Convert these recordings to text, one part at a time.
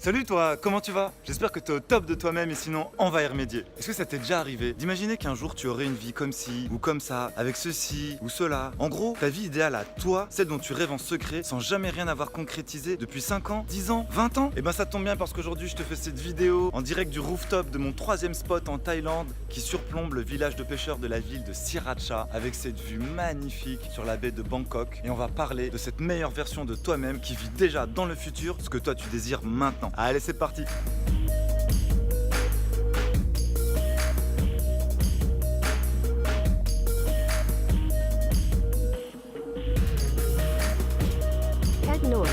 Salut toi, comment tu vas? J'espère que t'es au top de toi-même et sinon on va y remédier. Est-ce que ça t'est déjà arrivé d'imaginer qu'un jour tu aurais une vie comme ci ou comme ça, avec ceci ou cela? En gros, ta vie idéale à toi, celle dont tu rêves en secret sans jamais rien avoir concrétisé depuis 5 ans, 10 ans, 20 ans? Et ben ça tombe bien parce qu'aujourd'hui je te fais cette vidéo en direct du rooftop de mon 3e spot en Thaïlande qui surplombe le village de pêcheurs de la ville de Sriracha avec cette vue magnifique sur la baie de Bangkok. Et on va parler de cette meilleure version de toi-même qui vit déjà dans le futur ce que toi tu désires maintenant. Allez, c'est parti. Head north.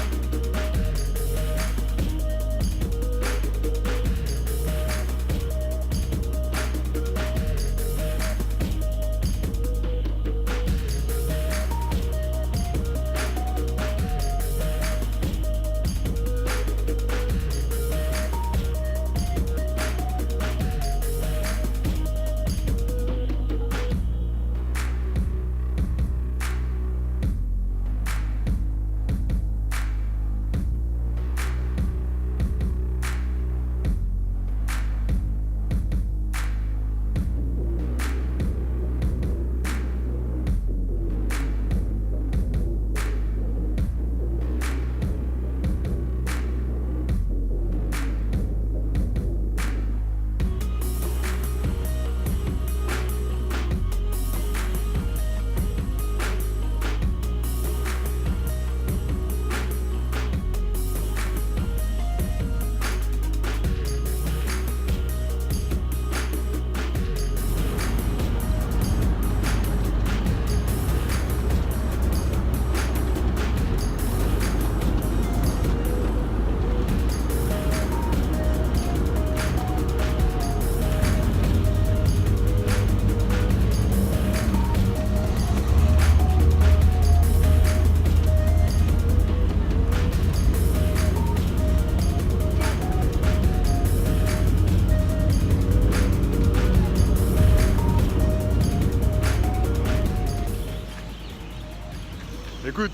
Écoute,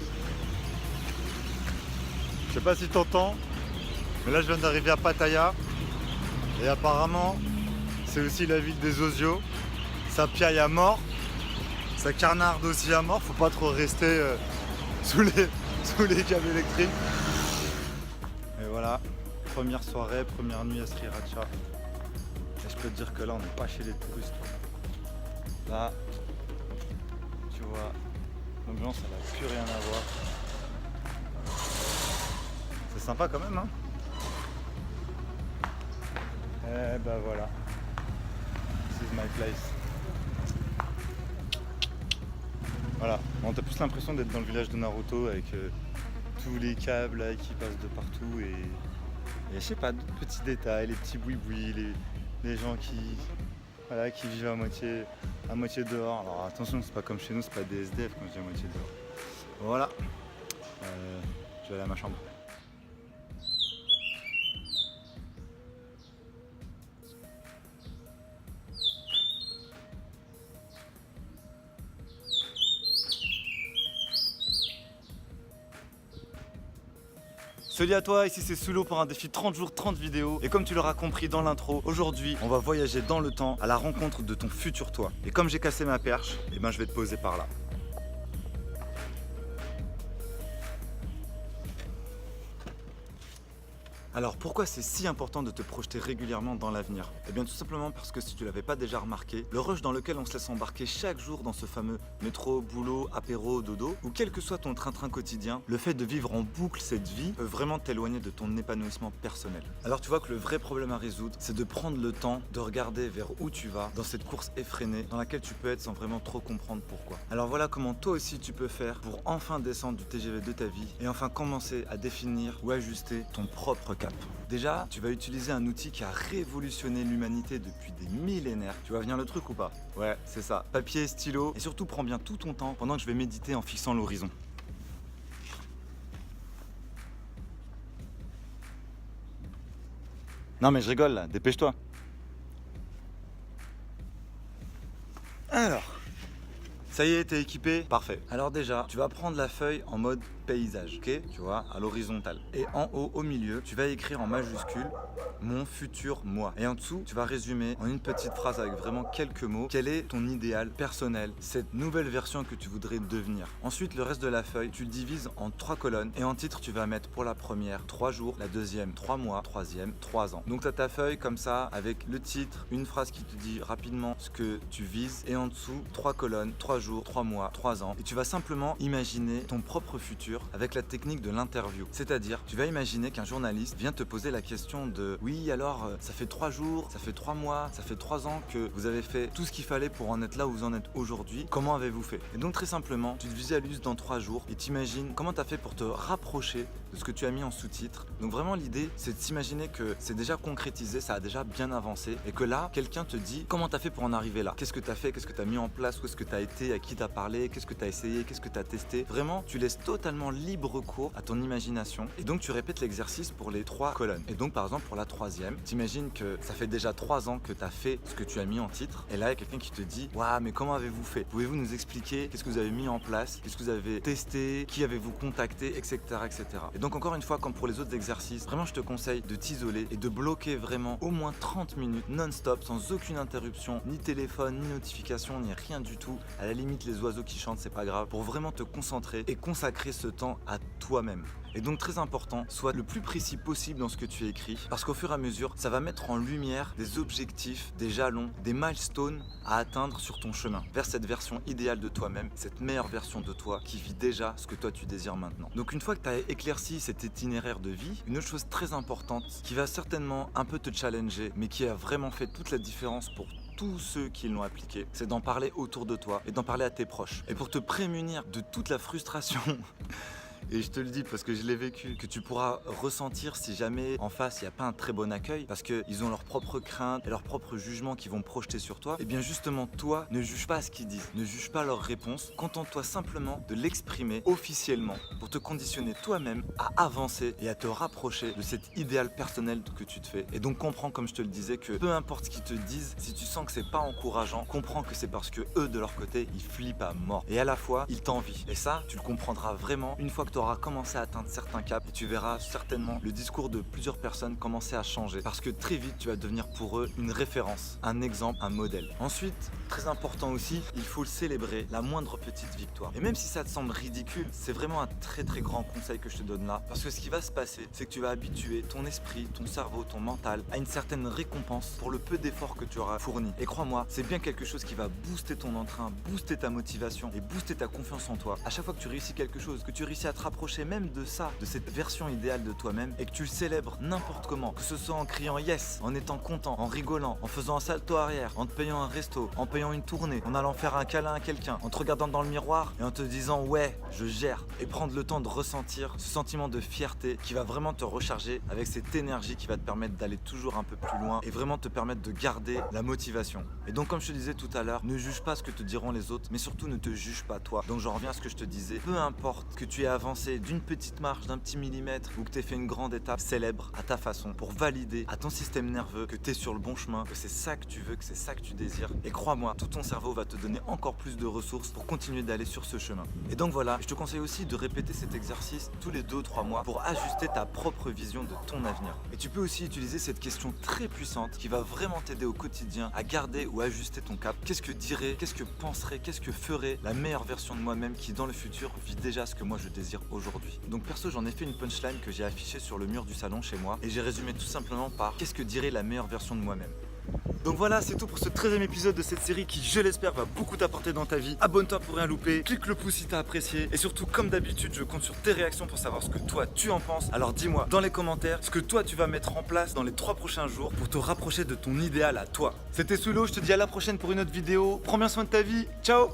je sais pas si t'entends, mais là je viens d'arriver à Pattaya et apparemment c'est aussi la ville des osios. Ça piaille à mort, ça carnarde aussi à mort, faut pas trop rester sous les câbles électriques. Et voilà, première soirée, première nuit à Sriracha. Et je peux te dire que là on n'est pas chez les touristes. Là, tu vois, l'ambiance elle a plus rien à voir. C'est sympa quand même, hein. Et bah voilà, this is my place. Voilà, bon, t'as plus l'impression d'être dans le village de Naruto avec tous les câbles là, qui passent de partout et je sais pas, d'autres petits détails, les petits boui-boui, les gens voilà, qui vivent à moitié dehors. Alors attention, c'est pas comme chez nous, c'est pas des SDF quand je dis à moitié dehors. Voilà, je vais aller à ma chambre. Salut à toi, ici c'est Sulo pour un défi 30 jours, 30 vidéos. Et comme tu l'auras compris dans l'intro, aujourd'hui on va voyager dans le temps à la rencontre de ton futur toi. Et comme j'ai cassé ma perche, et ben je vais te poser par là. Alors pourquoi c'est si important de te projeter régulièrement dans l'avenir? Eh bien tout simplement parce que si tu l'avais pas déjà remarqué, le rush dans lequel on se laisse embarquer chaque jour dans ce fameux métro, boulot, apéro, dodo, ou quel que soit ton train-train quotidien, le fait de vivre en boucle cette vie peut vraiment t'éloigner de ton épanouissement personnel. Alors tu vois que le vrai problème à résoudre, c'est de prendre le temps de regarder vers où tu vas dans cette course effrénée dans laquelle tu peux être sans vraiment trop comprendre pourquoi. Alors voilà comment toi aussi tu peux faire pour enfin descendre du TGV de ta vie et enfin commencer à définir ou ajuster ton propre cap. Déjà, tu vas utiliser un outil qui a révolutionné l'humanité depuis des millénaires. Tu vas venir le truc ou pas? Ouais, c'est ça. Papier, stylo, et surtout prends bien tout ton temps pendant que je vais méditer en fixant l'horizon. Non mais je rigole là, dépêche-toi. Alors, ça y est, t'es équipé? Parfait. Alors déjà, tu vas prendre la feuille en mode paysage, ok? Tu vois, à l'horizontale. Et en haut, au milieu, tu vas écrire en majuscule mon futur moi. Et en dessous, tu vas résumer en une petite phrase avec vraiment quelques mots quel est ton idéal personnel, cette nouvelle version que tu voudrais devenir. Ensuite, le reste de la feuille, tu le divises en 3 colonnes et en titre, tu vas mettre pour la première 3 jours, la deuxième 3 mois, troisième 3 ans. Donc tu as ta feuille comme ça avec le titre, une phrase qui te dit rapidement ce que tu vises et en dessous 3 colonnes, 3 jours, 3 mois, 3 ans. Et tu vas simplement imaginer ton propre futur avec la technique de l'interview. C'est-à-dire, tu vas imaginer qu'un journaliste vient te poser la question de oui, alors ça fait 3 jours, ça fait 3 mois, ça fait 3 ans que vous avez fait tout ce qu'il fallait pour en être là où vous en êtes aujourd'hui. Comment avez-vous fait? Et donc très simplement, tu te visualises dans 3 jours et t'imagines comment tu as fait pour te rapprocher de ce que tu as mis en sous-titre. Donc vraiment l'idée, c'est de s'imaginer que c'est déjà concrétisé, ça a déjà bien avancé et que là, quelqu'un te dit comment tu as fait pour en arriver là. Qu'est-ce que tu as fait? Qu'est-ce que tu as mis en place? Où est-ce que tu as été? À qui tu as parlé? Qu'est-ce que tu as essayé? Qu'est-ce que tu as testé? Vraiment, tu laisses totalement libre cours à ton imagination et donc tu répètes l'exercice pour les 3 colonnes. Et donc par exemple pour la troisième, t'imagines que ça fait déjà 3 ans que tu as fait ce que tu as mis en titre et là il y a quelqu'un qui te dit waouh, mais comment avez-vous fait? Pouvez-vous nous expliquer qu'est-ce que vous avez mis en place? Qu'est-ce que vous avez testé? Qui avez-vous contacté? Etc. etc. Et donc encore une fois, comme pour les autres exercices, vraiment je te conseille de t'isoler et de bloquer vraiment au moins 30 minutes non-stop sans aucune interruption, ni téléphone, ni notification, ni rien du tout. À la limite les oiseaux qui chantent, c'est pas grave, pour vraiment te concentrer et consacrer ce temps à toi-même. Et donc très important, sois le plus précis possible dans ce que tu écris parce qu'au fur et à mesure, ça va mettre en lumière des objectifs, des jalons, des milestones à atteindre sur ton chemin vers cette version idéale de toi-même, cette meilleure version de toi qui vit déjà ce que toi tu désires maintenant. Donc une fois que tu as éclairci cet itinéraire de vie, une autre chose très importante qui va certainement un peu te challenger mais qui a vraiment fait toute la différence pour tous ceux qui l'ont appliqué, c'est d'en parler autour de toi et d'en parler à tes proches. Et pour te prémunir de toute la frustration et je te le dis parce que je l'ai vécu, que tu pourras ressentir si jamais en face il n'y a pas un très bon accueil parce qu'ils ont leurs propres craintes et leurs propres jugements qu'ils vont projeter sur toi, et bien justement toi, ne juge pas ce qu'ils disent, ne juge pas leurs réponses, contente-toi simplement de l'exprimer officiellement pour te conditionner toi-même à avancer et à te rapprocher de cet idéal personnel que tu te fais. Et donc comprends, comme je te le disais, que peu importe ce qu'ils te disent, si tu sens que c'est pas encourageant, comprends que c'est parce que eux de leur côté ils flippent à mort et à la fois ils t'envient. Et ça tu le comprendras vraiment une fois que tu auras commencé à atteindre certains caps et tu verras certainement le discours de plusieurs personnes commencer à changer parce que très vite tu vas devenir pour eux une référence, un exemple, un modèle. Ensuite, très important aussi, il faut célébrer la moindre petite victoire. Et même si ça te semble ridicule, c'est vraiment un très très grand conseil que je te donne là parce que ce qui va se passer, c'est que tu vas habituer ton esprit, ton cerveau, ton mental à une certaine récompense pour le peu d'efforts que tu auras fourni. Et crois-moi, c'est bien quelque chose qui va booster ton entrain, booster ta motivation et booster ta confiance en toi. À chaque fois que tu réussis quelque chose, que tu réussis à te rapprocher même de ça, de cette version idéale de toi-même et que tu le célèbres n'importe comment, que ce soit en criant yes, en étant content, en rigolant, en faisant un salto arrière, en te payant un resto, en payant une tournée, en allant faire un câlin à quelqu'un, en te regardant dans le miroir et en te disant ouais, je gère, et prendre le temps de ressentir ce sentiment de fierté qui va vraiment te recharger avec cette énergie qui va te permettre d'aller toujours un peu plus loin et vraiment te permettre de garder la motivation. Et donc comme je te disais tout à l'heure, ne juge pas ce que te diront les autres, mais surtout ne te juge pas toi. Donc j'en reviens à ce que je te disais, peu importe que tu aies avancé d'une petite marche, d'un petit millimètre ou que tu aies fait une grande étape, célèbre à ta façon pour valider à ton système nerveux que tu es sur le bon chemin, que c'est ça que tu veux, que c'est ça que tu désires. Et crois-moi, tout ton cerveau va te donner encore plus de ressources pour continuer d'aller sur ce chemin. Et donc voilà, je te conseille aussi de répéter cet exercice tous les 2-3 mois pour ajuster ta propre vision de ton avenir. Et tu peux aussi utiliser cette question très puissante qui va vraiment t'aider au quotidien à garder ou ajuster ton cap. Qu'est-ce que dirait, qu'est-ce que penserait, qu'est-ce que ferait la meilleure version de moi-même qui dans le futur vit déjà ce que moi je désire aujourd'hui. Donc perso, j'en ai fait une punchline que j'ai affichée sur le mur du salon chez moi et j'ai résumé tout simplement par qu'est-ce que dirait la meilleure version de moi-même. Donc voilà, c'est tout pour ce 13e épisode de cette série qui, je l'espère, va beaucoup t'apporter dans ta vie. Abonne-toi pour rien louper, clique le pouce si t'as apprécié et surtout, comme d'habitude, je compte sur tes réactions pour savoir ce que toi tu en penses. Alors dis-moi dans les commentaires ce que toi tu vas mettre en place dans les 3 prochains jours pour te rapprocher de ton idéal à toi. C'était Soulo, je te dis à la prochaine pour une autre vidéo. Prends bien soin de ta vie, ciao.